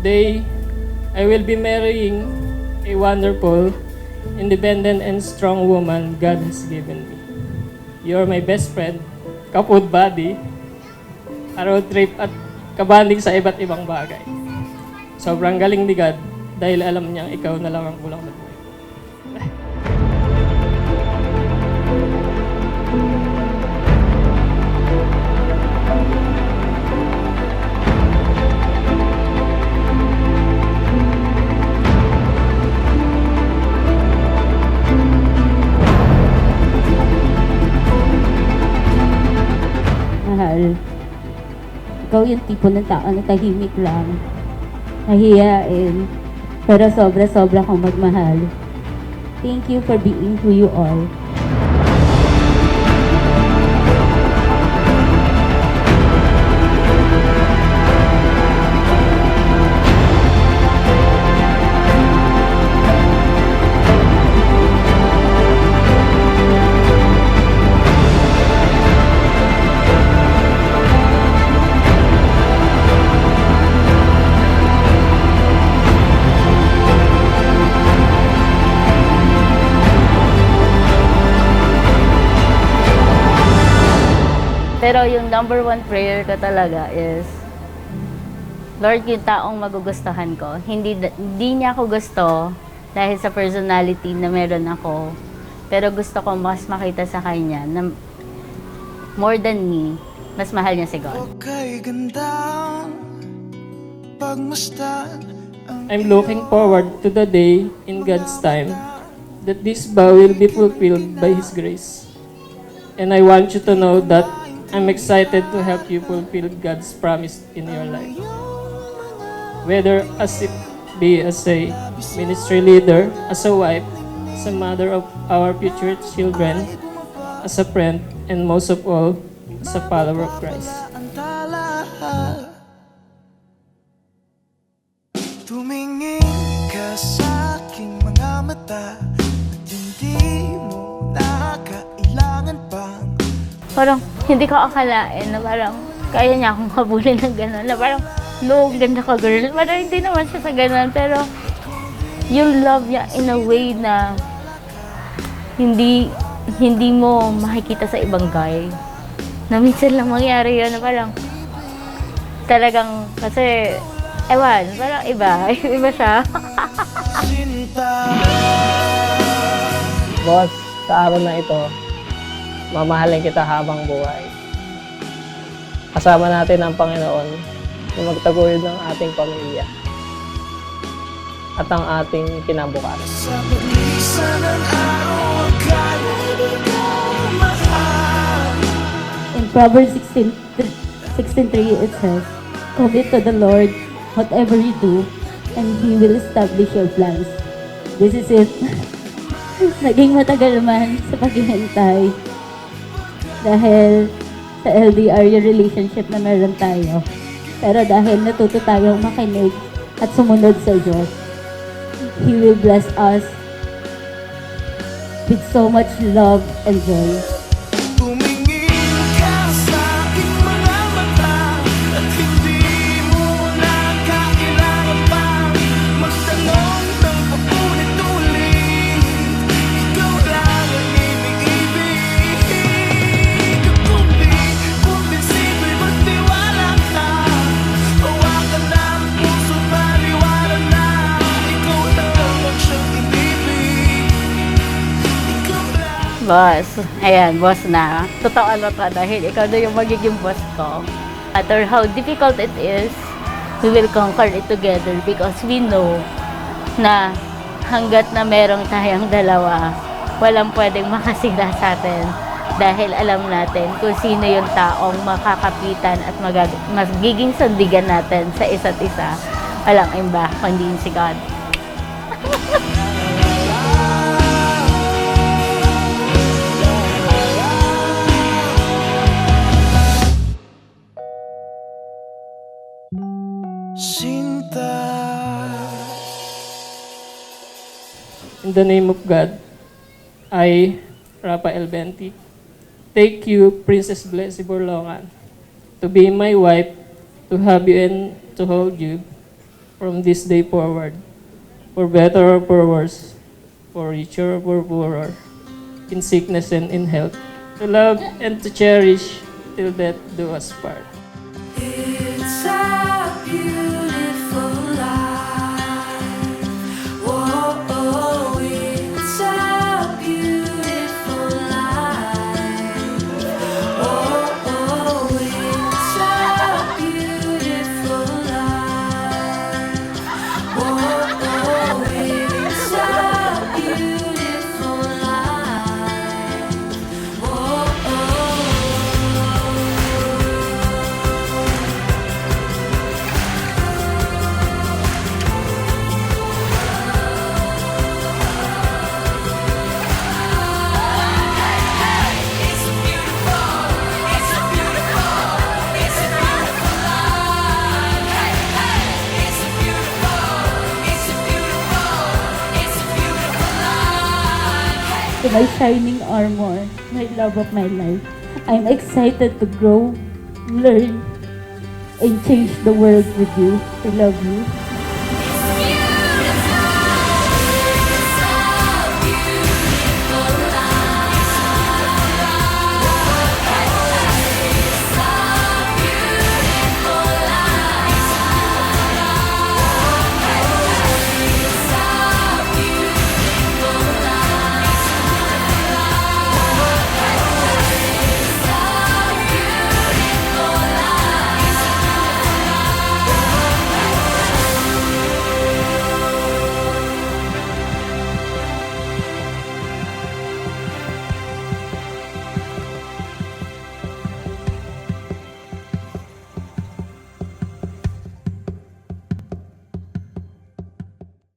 Today, I will be marrying a wonderful, independent, and strong woman God has given me. You are my best friend, kapod buddy, road trip at kabanding sa iba't ibang bagay. Sobrang galing ni God dahil alam niyang ikaw na lang ang kulang na buhay. Mahal, ikaw yung tipo ng tao na tahimik lang, nahihiyain, pero sobra-sobra kang magmahal. Thank you for being who you are. Pero yung number one prayer ko talaga is, Lord, yung taong magugustuhan ko. Hindi niya ako gusto dahil sa personality na meron ako. Pero gusto ko mas makita sa kanya na more than me, mas mahal niya si God. I'm looking forward to the day in God's time that this vow will be fulfilled by His grace. And I want you to know that I'm excited to help you fulfill God's promise in your life. Whether as it be as a ministry leader, as a wife, as a mother of our future children, as a friend, and most of all, as a follower of Christ. Tumingin ka sa aking mga mata at hindi mo na kailangan pang Parang hindi ko akalain na parang kaya niya akong habulin ng gano'n. Na parang, no, ganda ka girl. Parang hindi naman siya sa gano'n. Pero yung love niya in a way na hindi mo makikita sa ibang guy. Na minsan lang mangyari yun na parang talagang, kasi, ewan, parang iba. Iba siya. Boss, sa araw na ito, mamahalin kita habang buhay. Kasama natin ang Panginoon na magtaguyod ng ating pamilya at ang ating kinabukasan. sa paglisan ng araw akala di ko mahal. In Proverbs 16:3 it says, commit to the Lord whatever you do, and He will establish your plans. This is it. Naging matagal man sa paghihintay. Dahil sa LDR yung relationship na meron tayo. Pero dahil natuto tayong makinig at sumunod sa Diyos, He will bless us with so much love and joy. Tumingin ka sa aking mga mata at hindi mo na kailangan pang magtanong ng paulit-ulit. Ikaw lang ang ibig-ibig. Kumbinsibo'y magtiwala ka. Hawakan ng puso, paliwanag na ikaw lang ang siyang inibig. Ikaw lang. Boss, ayan, boss na. Totoo na to dahil ikaw na yung magiging boss ko. No matter how difficult it is, we will conquer it together because we know na hanggat na merong tayong dalawa, walang pwedeng makasira sa atin dahil alam natin kung sino yung taong makakapitan at magiging sandigan natin sa isa't isa. Walang iba, kundi si God. Sinta. In the name of God, I, Rafael Benti, take you, Princess Blessy Borlongan, to be my wife, to have you and to hold you, from this day forward, for better or for worse, for richer or for poorer, in sickness and in health, to love and to cherish till death do us part. It's a beautiful life. Whoa, it's a beautiful life. Whoa, it's a beautiful life. Whoa, it's a beautiful life. Whoa. To my shining armor, my love of my life, I'm excited to grow, learn, and change the world with you. I love you.